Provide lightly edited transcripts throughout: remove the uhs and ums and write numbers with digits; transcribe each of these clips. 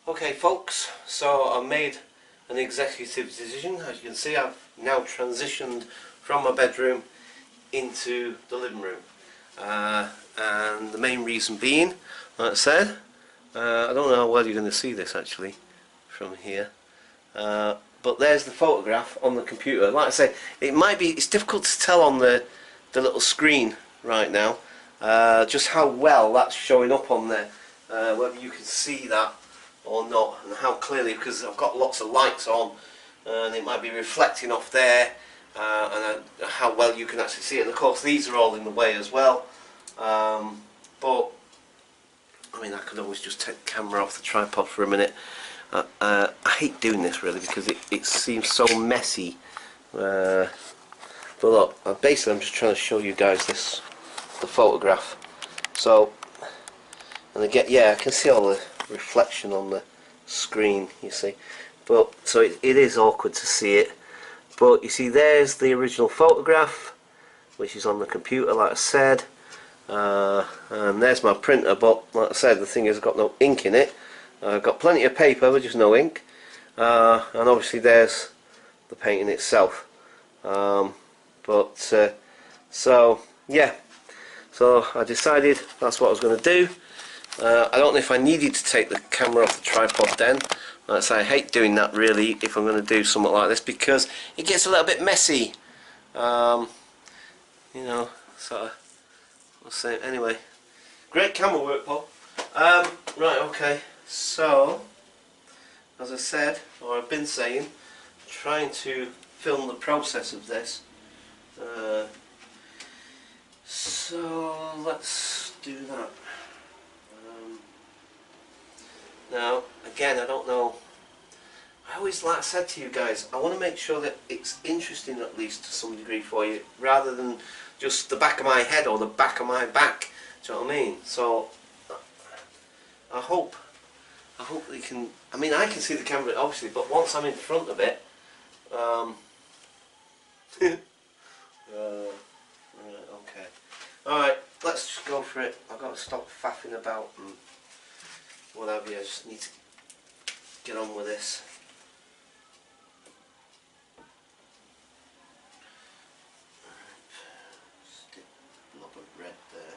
Okay folks, so I made an executive decision. As you can see, I've now transitioned from my bedroom into the living room, and the main reason being, like I said, I don't know how well you're going to see this actually from here, but there's the photograph on the computer. Like I say, it's difficult to tell on the little screen right now just how well that's showing up on there, whether you can see that or not, and how clearly, because I've got lots of lights on and it might be reflecting off there, and how well you can actually see it. And of course these are all in the way as well, but I mean, I could always just take the camera off the tripod for a minute. I hate doing this really because it seems so messy, but look, basically I'm just trying to show you guys the photograph. So, and again, yeah, I can see all the reflection on the screen, you see, but so it is awkward to see it, but you see there's the original photograph which is on the computer, like I said, and there's my printer, but like I said, the thing is I've got no ink in it. I've got plenty of paper but just no ink, and obviously there's the painting itself, so yeah, so I decided that's what I was going to do. I don't know if I needed to take the camera off the tripod then. Like I say, I hate doing that really if I'm going to do something like this because it gets a little bit messy, you know, so we'll see. Anyway, great camera work, Paul. Right, okay, so as I said, or I've been saying, trying to film the process of this, so let's do that. Now, again, I don't know, I always, like I said to you guys, I want to make sure that it's interesting at least to some degree for you, rather than just the back of my head or the back of my back, do you know what I mean? So, I hope they can, I mean, I can see the camera obviously, but once I'm in front of it, right, okay. Alright, let's just go for it. I've got to stop faffing about and what have you. I just need to get on with this. Stick a blob of red there.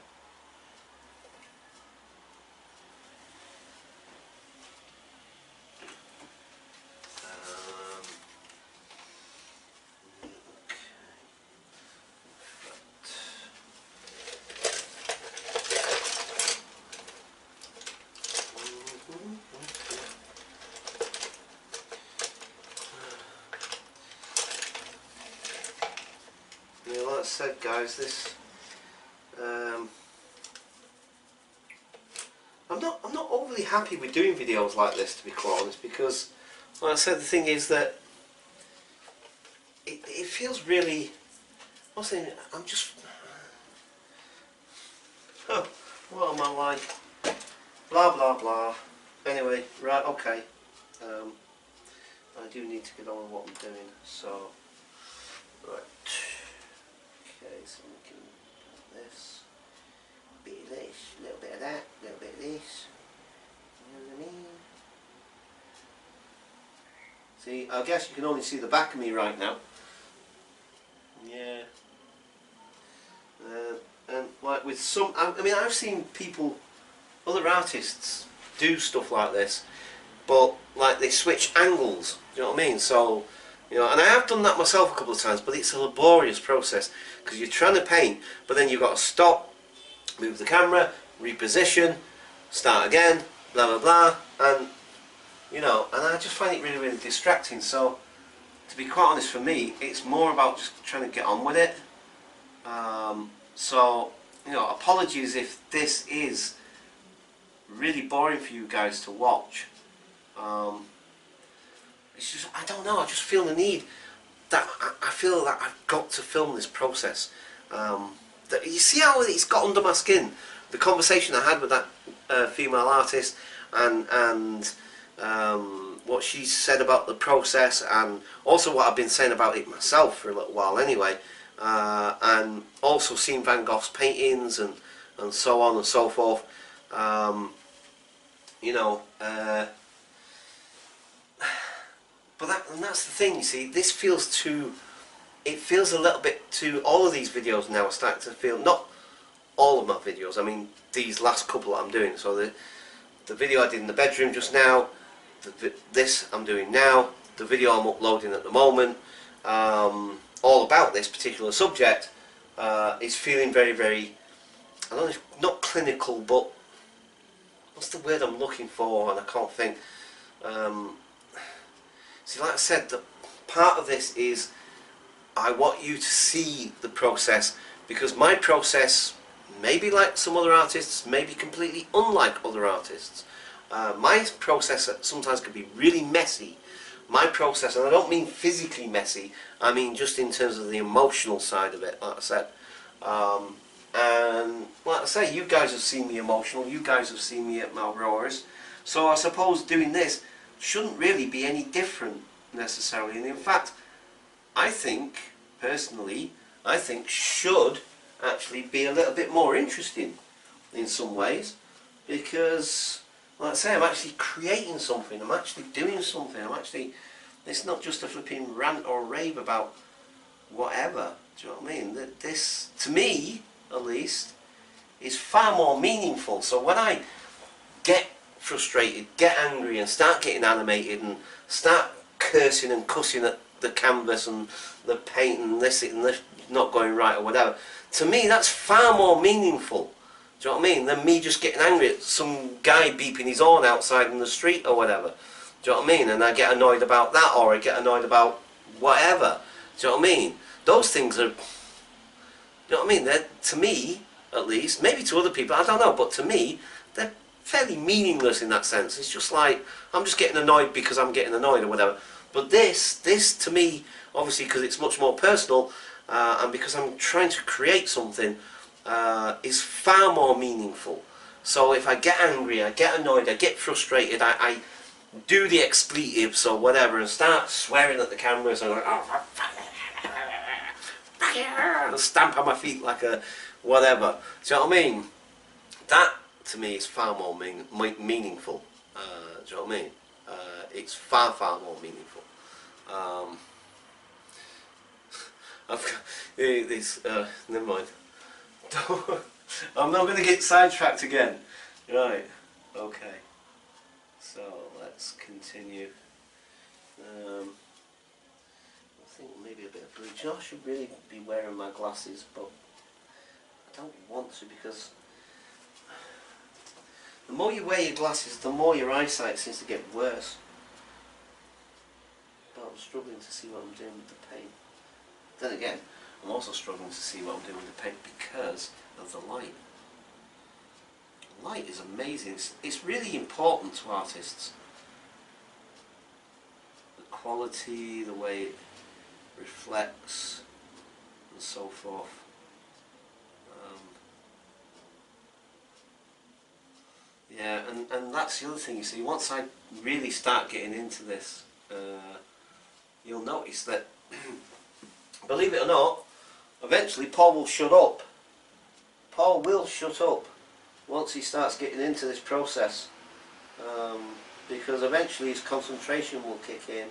Yeah, like I said, guys, this I'm not overly happy with doing videos like this, to be quite honest, because like I said, the thing is that it feels really, what's it, I'm just, oh, what am I like, blah blah blah. Anyway, right, okay, I do need to get on with what I'm doing, so right. Okay, so we can do this, a bit of this, a little bit of that, a little bit of this, you know what I mean? See, I guess you can only see the back of me right now. Yeah. And like with some, I mean, I've seen people, other artists do stuff like this, but like they switch angles, do you know what I mean? So, you know, and I have done that myself a couple of times, but it's a laborious process because you're trying to paint, but then you've got to stop, move the camera, reposition, start again, blah blah blah, and you know, and I just find it really, really distracting. So, to be quite honest, for me, it's more about just trying to get on with it. So, you know, apologies if this is really boring for you guys to watch. It's just, I don't know, I just feel the need that I feel that I've got to film this process. That, you see how it's got under my skin? The conversation I had with that female artist, and what she said about the process, and also what I've been saying about it myself for a little while anyway, and also seen Van Gogh's paintings and so on and so forth. You know, and that's the thing, you see, this feels too, it feels a little bit too, all of these videos now are starting to feel, not all of my videos, I mean these last couple that I'm doing, so the video I did in the bedroom just now, this I'm doing now, the video I'm uploading at the moment, all about this particular subject, is feeling very, very, I don't know, not clinical, but what's the word I'm looking for, and I can't think. See, like I said, the part of this is I want you to see the process, because my process may be like some other artists, may be completely unlike other artists. My process sometimes can be really messy. My process, and I don't mean physically messy, I mean just in terms of the emotional side of it, like I said. And like I say, you guys have seen me emotional, you guys have seen me at my roars, so I suppose doing this shouldn't really be any different necessarily. And in fact, I think, personally, I think should actually be a little bit more interesting in some ways, because like I say, I'm actually creating something, I'm actually doing something, it's not just a flipping rant or rave about whatever, do you know what I mean? This, to me, at least, is far more meaningful. So when I get frustrated, get angry and start getting animated and start cursing and cussing at the canvas and the paint and this not going right or whatever, to me that's far more meaningful, do you know what I mean, than me just getting angry at some guy beeping his horn outside in the street or whatever, do you know what I mean, and I get annoyed about that, or I get annoyed about whatever, do you know what I mean? Those things are, you know what I mean, they're, to me at least, maybe to other people, I don't know, but to me they're fairly meaningless in that sense. It's just like, I'm just getting annoyed because I'm getting annoyed or whatever. But this to me, obviously because it's much more personal, and because I'm trying to create something, is far more meaningful. So if I get angry, I get annoyed, I get frustrated, I do the expletives or whatever and start swearing at the cameras and like, oh, and stamp on my feet like a whatever. Do you know what I mean? That to me is far more meaningful. Do you know what I mean? It's far more meaningful. I've got this. Never mind. I'm not going to get sidetracked again. Right. Okay. So let's continue. I think maybe a bit of blue. I should really be wearing my glasses, but I don't want to, because the more you wear your glasses, the more your eyesight seems to get worse. But I'm struggling to see what I'm doing with the paint. Then again, I'm also struggling to see what I'm doing with the paint because of the light. Light is amazing. It's really important to artists. The quality, the way it reflects, and so forth. Yeah, and that's the other thing, you see, once I really start getting into this, you'll notice that, believe it or not, eventually Paul will shut up. Paul will shut up once he starts getting into this process, because eventually his concentration will kick in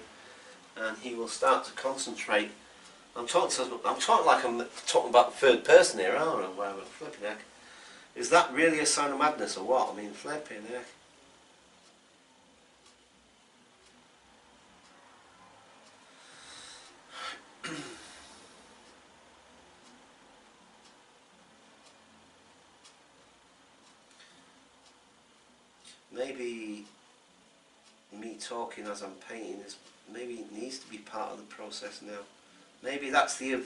and he will start to concentrate. I'm talking like I'm talking about the third person here, aren't I? Whatever, flipping heck. Is that really a sign of madness or what? I mean, flipping heck. Maybe me talking as I'm painting is, maybe it needs to be part of the process now. Maybe that's the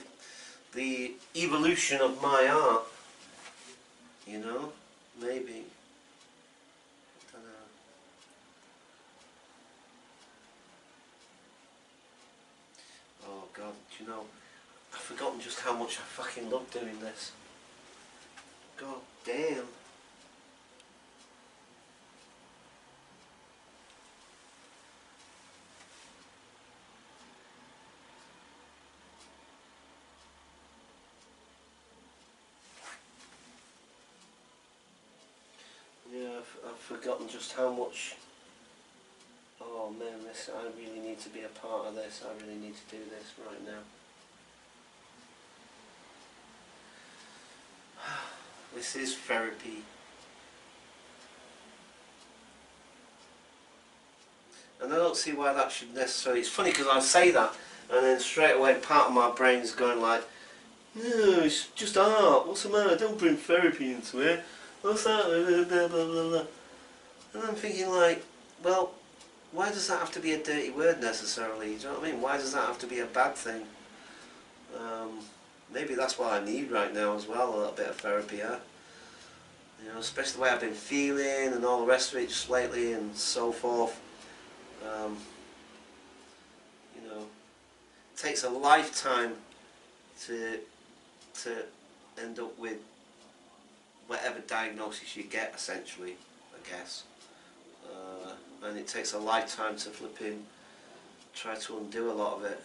evolution of my art. You know, maybe. I don't know. Oh God, do you know, I've forgotten just how much I fucking love doing this. God damn. Yeah, I've forgotten just how much. Oh oh man, I really need to be a part of this. I really need to do this right now. This is therapy. And I don't see why that should necessarily... It's funny because I say that and then straight away part of my brain's going like, no, it's just art, what's the matter, don't bring therapy into it, what's that, blah, blah, blah, blah. And I'm thinking like, well, why does that have to be a dirty word necessarily, do you know what I mean? Why does that have to be a bad thing? Maybe that's what I need right now as well, a little bit of therapy, huh? You know, especially the way I've been feeling and all the rest of it just lately and so forth. You know, it takes a lifetime to end up with whatever diagnosis you get, essentially, I guess. And it takes a lifetime to flipping try to undo a lot of it.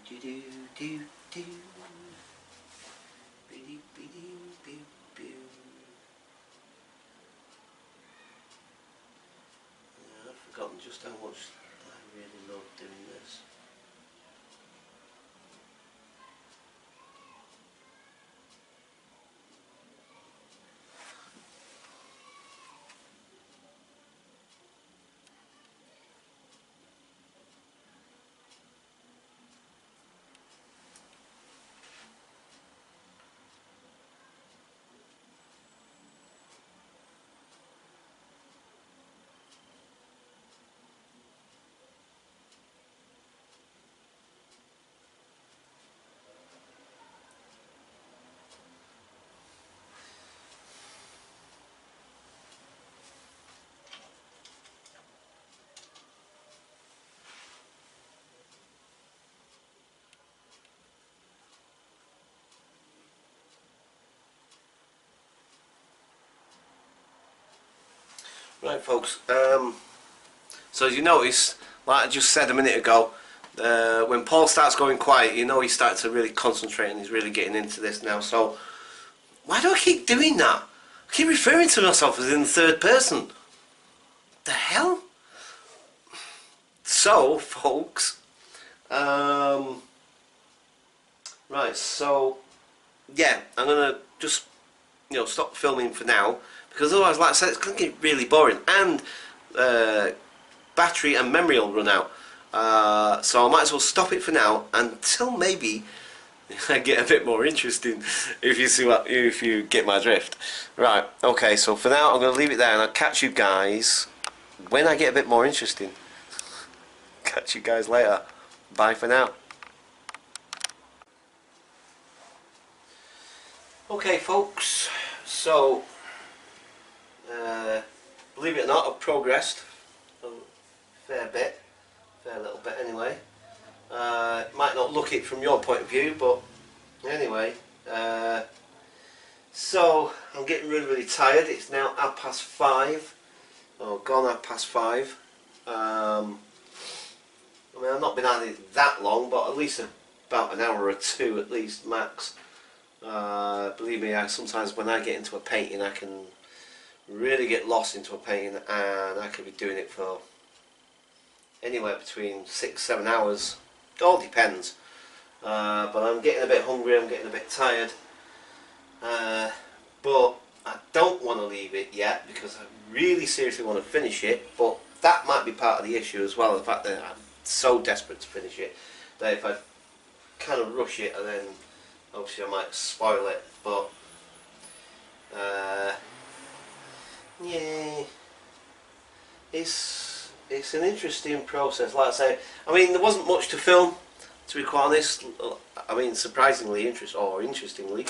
Do do do do do. Biddy biddy boo boo. Yeah, I've forgotten just how much I really love doing this. Right, folks, so as you notice, like I just said a minute ago, when Paul starts going quiet, you know he's starting to really concentrate and he's really getting into this now. So why do I keep doing that? I keep referring to myself as in the third person. The hell? So, folks, right, so yeah, I'm gonna just, you know, stop filming for now, because otherwise, like I said, it's going to get really boring, and battery and memory will run out. So I might as well stop it for now until maybe I get a bit more interesting. If you get my drift. Right. Okay. So for now, I'm going to leave it there, and I'll catch you guys when I get a bit more interesting. Catch you guys later. Bye for now. Okay, folks. So. Believe it or not, I've progressed a fair little bit anyway. It might not look it from your point of view, but anyway. So I'm getting really tired. It's now 5:30. Oh, gone 5:30. I mean, I've not been at it that long, but at least about an hour or two at least max. Believe me, sometimes when I get into a painting, I can really get lost into a painting, and I could be doing it for anywhere between 6-7 hours. It all depends. But I'm getting a bit hungry, I'm getting a bit tired, but I don't want to leave it yet because I really seriously want to finish it. But that might be part of the issue as well, the fact that I'm so desperate to finish it that if I kind of rush it, and then obviously I might spoil it. But yeah, it's an interesting process. Like I say, I mean, there wasn't much to film, to be quite honest. I mean, surprisingly interestingly,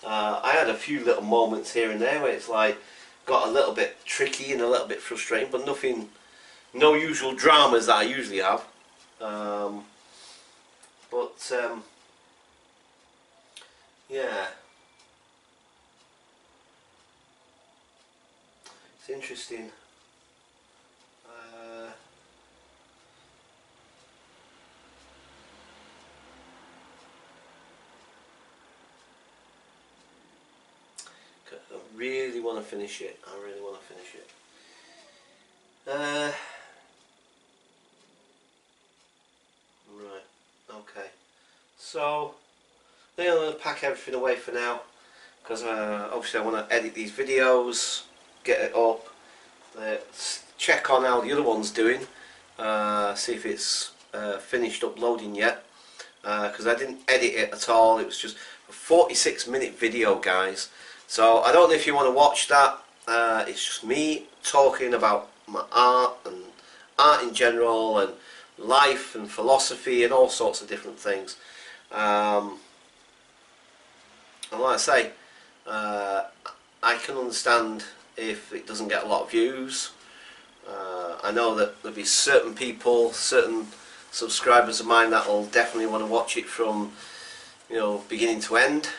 I had a few little moments here and there where it's like got a little bit tricky and a little bit frustrating, but nothing, no usual dramas that I usually have. Yeah, it's interesting. really want to finish it. I really want to finish it. Right, okay. So, I think I'm going to pack everything away for now, because obviously I want to edit these videos, get it up, check on how the other one's doing, see if it's finished uploading yet, because I didn't edit it at all. It was just a 46-minute video, guys. So I don't know if you want to watch that. It's just me talking about my art and art in general and life and philosophy and all sorts of different things. And like I say, I can understand if it doesn't get a lot of views. I know that there'll be certain people, certain subscribers of mine that will definitely want to watch it from, you know, beginning to end.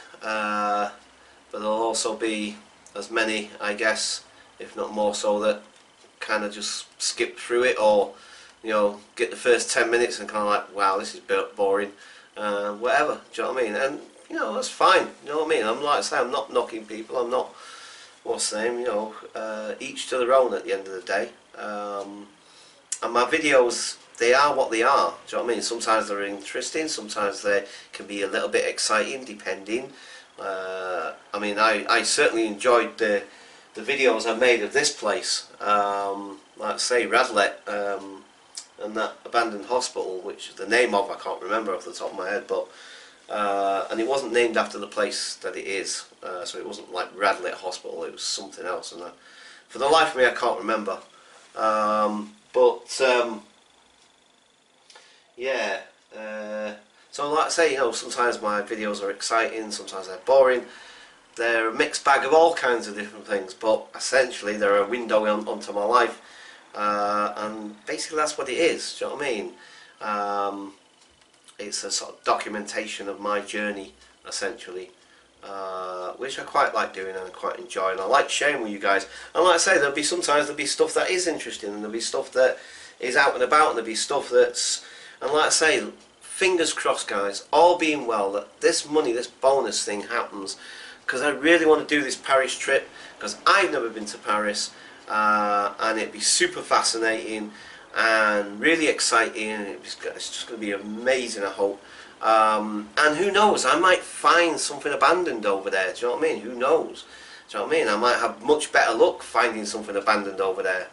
But there'll also be as many, I guess, if not more so, that kind of just skip through it, or, you know, get the first 10 minutes and kind of like, wow, this is boring, whatever, do you know what I mean? And, you know, that's fine, you know what I mean? I'm, like I say, I'm not knocking people, I'm not, what's the name, you know, each to their own at the end of the day. And my videos, they are what they are, do you know what I mean? Sometimes they're interesting, sometimes they can be a little bit exciting, depending. I mean, I certainly enjoyed the videos I made of this place, like I say, Radlett, and that abandoned hospital, which is the name of, I can't remember off the top of my head, but and it wasn't named after the place that it is, so it wasn't like Radlett Hospital, it was something else, and for the life of me I can't remember. Yeah, so like I say, you know, sometimes my videos are exciting, sometimes they're boring. They're a mixed bag of all kinds of different things, but essentially they're a window onto my life, and basically that's what it is, do you know what I mean? It's a sort of documentation of my journey, essentially, which I quite like doing and I quite enjoy, and I like sharing with you guys. And like I say, sometimes there'll be stuff that is interesting, and there'll be stuff that is out and about, and there'll be stuff that's, and like I say, fingers crossed, guys, all being well, that this money, this bonus thing happens, because I really want to do this Paris trip, because I've never been to Paris, and it'd be super fascinating and really exciting. It's just going to be amazing, I hope. And who knows, I might find something abandoned over there, do you know what I mean? Who knows? Do you know what I mean? I might have much better luck finding something abandoned over there.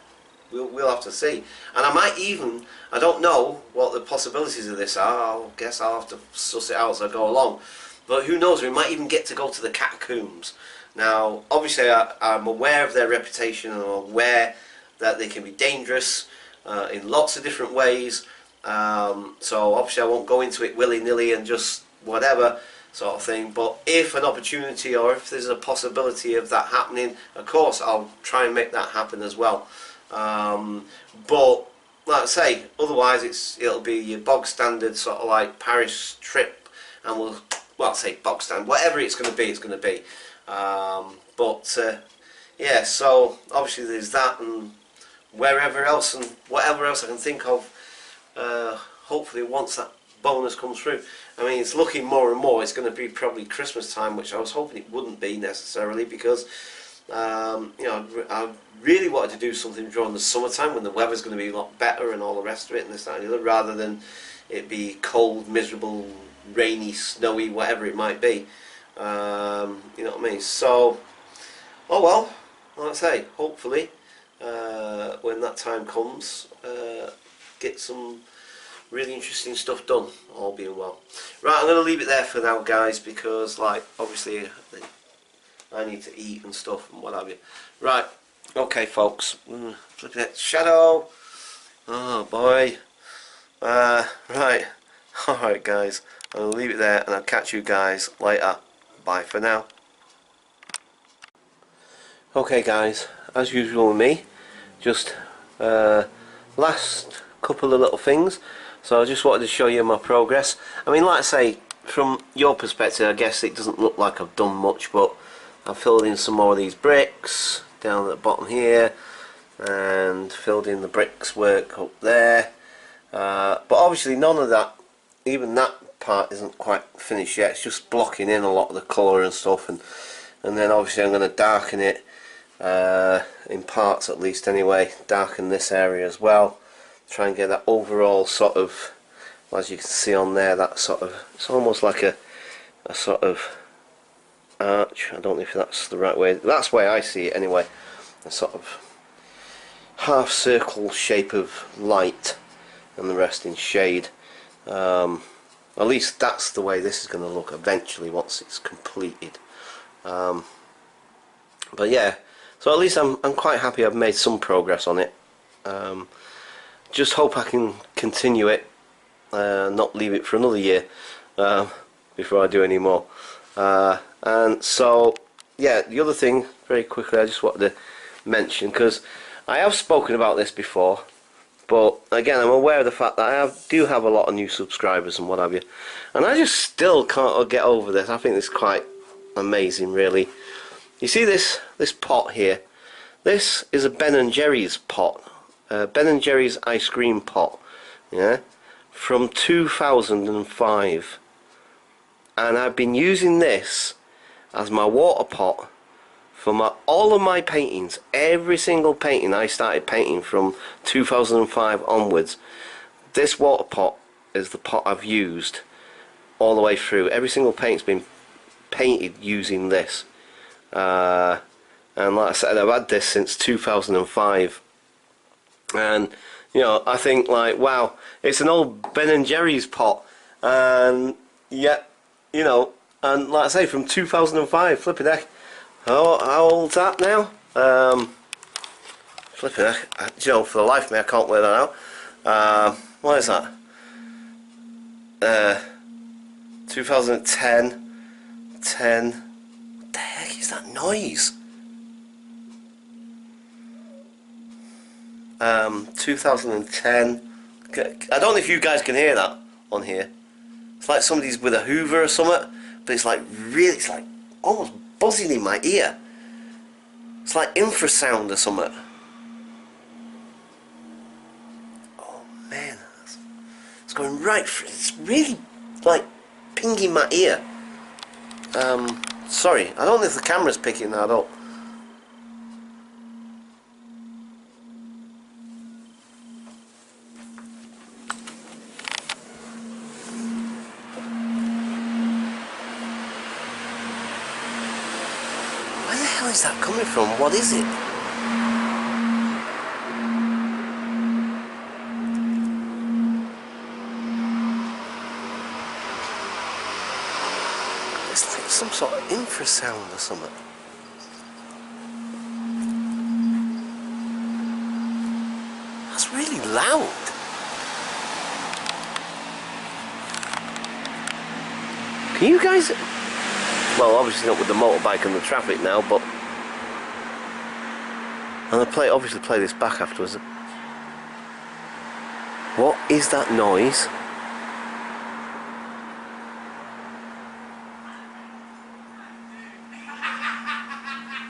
We'll have to see. And I might even, I don't know what the possibilities of this are, I guess I'll have to suss it out as I go along. But who knows, we might even get to go to the catacombs. Now, obviously I'm aware of their reputation, and I'm aware that they can be dangerous in lots of different ways. So obviously I won't go into it willy-nilly and just whatever sort of thing. But if an opportunity, or if there's a possibility of that happening, of course I'll try and make that happen as well. But like I say, otherwise it'll be your bog standard sort of like Paris trip, and well, I'll say bog standard, whatever it's going to be, it's going to be. Yeah, so obviously there's that, and wherever else and whatever else I can think of, hopefully once that bonus comes through. I mean, it's looking more and more it's going to be probably Christmas time, which I was hoping it wouldn't be necessarily, because you know, I really wanted to do something during the summertime when the weather's going to be a lot better and all the rest of it, and this, that and the other, rather than it be cold, miserable, rainy, snowy, whatever it might be. You know what I mean? So, oh well, like I say, hopefully when that time comes, get some really interesting stuff done, all being well. Right, I'm going to leave it there for now, guys, because, like, obviously I need to eat and stuff and what have you. Right, okay, folks. Flipping it. Shadow. Oh boy. Right. Alright, guys. I'll leave it there, and I'll catch you guys later. Bye for now. Okay, guys. As usual with me, just last couple of little things. So I just wanted to show you my progress. I mean, like I say, from your perspective, I guess it doesn't look like I've done much, but I've filled in some more of these bricks down at the bottom here, and filled in the bricks work up there. But obviously none of that, even that part isn't quite finished yet. It's just blocking in a lot of the colour and stuff, and then obviously I'm going to darken it in parts at least anyway, darken this area as well, try and get that overall sort of, as you can see on there, that sort of, it's almost like a sort of arch. I don't know if that's the right way, that's the way I see it anyway, a sort of half circle shape of light and the rest in shade. At least that's the way this is going to look eventually once it's completed. But yeah, so at least I'm quite happy I've made some progress on it. Just hope I can continue it, not leave it for another year before I do any more. And so yeah, the other thing very quickly I just wanted to mention, because I have spoken about this before, but again I'm aware of the fact that I do have a lot of new subscribers and what have you, and I just still can't get over this. I think it's quite amazing really. You see this pot here? This is a Ben & Jerry's pot, Ben & Jerry's ice cream pot, yeah, from 2005, and I've been using this as my water pot for all of my paintings. Every single painting I started painting from 2005 onwards, this water pot is the pot I've used all the way through. Every single paint's been painted using this, and like I said, I've had this since 2005, and you know, I think like, wow, it's an old Ben & Jerry's pot, and yet, you know, and like I say, from 2005, flipping heck. How old's that now? Flipping heck, you know, for the life of me I can't work that out. What is that? 2010. 10. What the heck is that noise? 2010. I don't know if you guys can hear that on here. It's like somebody's with a Hoover or something, but it's like really, it's like almost buzzing in my ear. It's like infrasound or something. Oh man, it's going right through. It's really like pinging my ear. Sorry, I don't know if the camera's picking that up. Where the hell is that coming from? What is it? It's like some sort of infrasound or something. That's really loud. Can you guys... Well, obviously not with the motorbike and the traffic now, but... And I'll obviously play this back afterwards. What is that noise?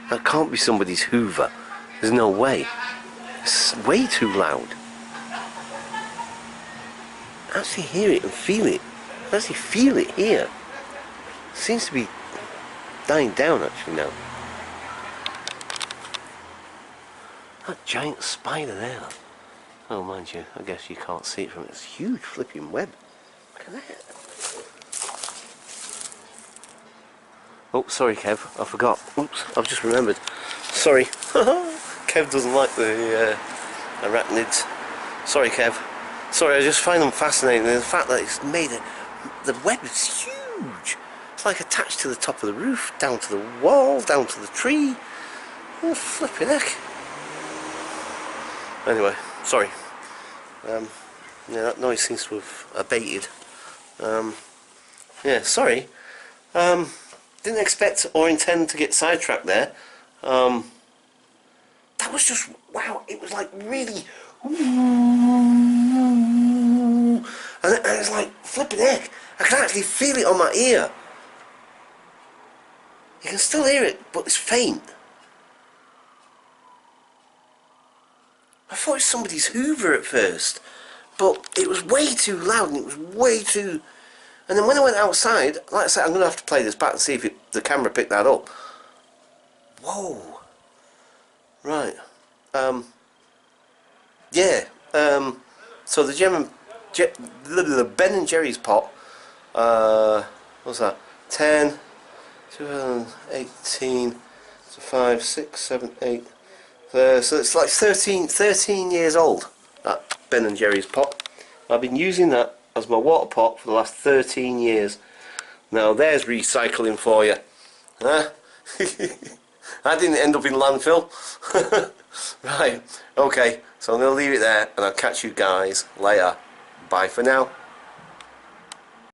That can't be somebody's Hoover. There's no way. It's way too loud. I actually hear it and feel it. I actually feel it here. It seems to be dying down actually now. That giant spider there. Oh, mind you, I guess you can't see it from its huge flipping web. Look at that. Oh, sorry Kev, I forgot. Oops, I've just remembered. Sorry. Kev doesn't like the arachnids. Sorry Kev. Sorry, I just find them fascinating. The fact that it's made it, the web is huge. It's like attached to the top of the roof, down to the wall, down to the tree. Oh, flipping heck. Anyway, sorry. Yeah, that noise seems to have abated. Yeah, sorry. Didn't expect or intend to get sidetracked there. That was just, wow, it was like really... And it's like, flipping heck, I can actually feel it on my ear. You can still hear it, but it's faint. I thought it was somebody's Hoover at first, but it was way too loud and it was way too... And then when I went outside, like I said, I'm going to have to play this back and see if the camera picked that up. Whoa. Right. Yeah. So the the Ben and Jerry's pot. What's that? 10, 2018. So 5, 6, 7, 8. So it's like 13 years old. That Ben and Jerry's pot. I've been using that as my water pot for the last 13 years. Now there's recycling for you. Huh? I didn't end up in landfill. Right, okay, so I'm going to leave it there and I'll catch you guys later. Bye for now.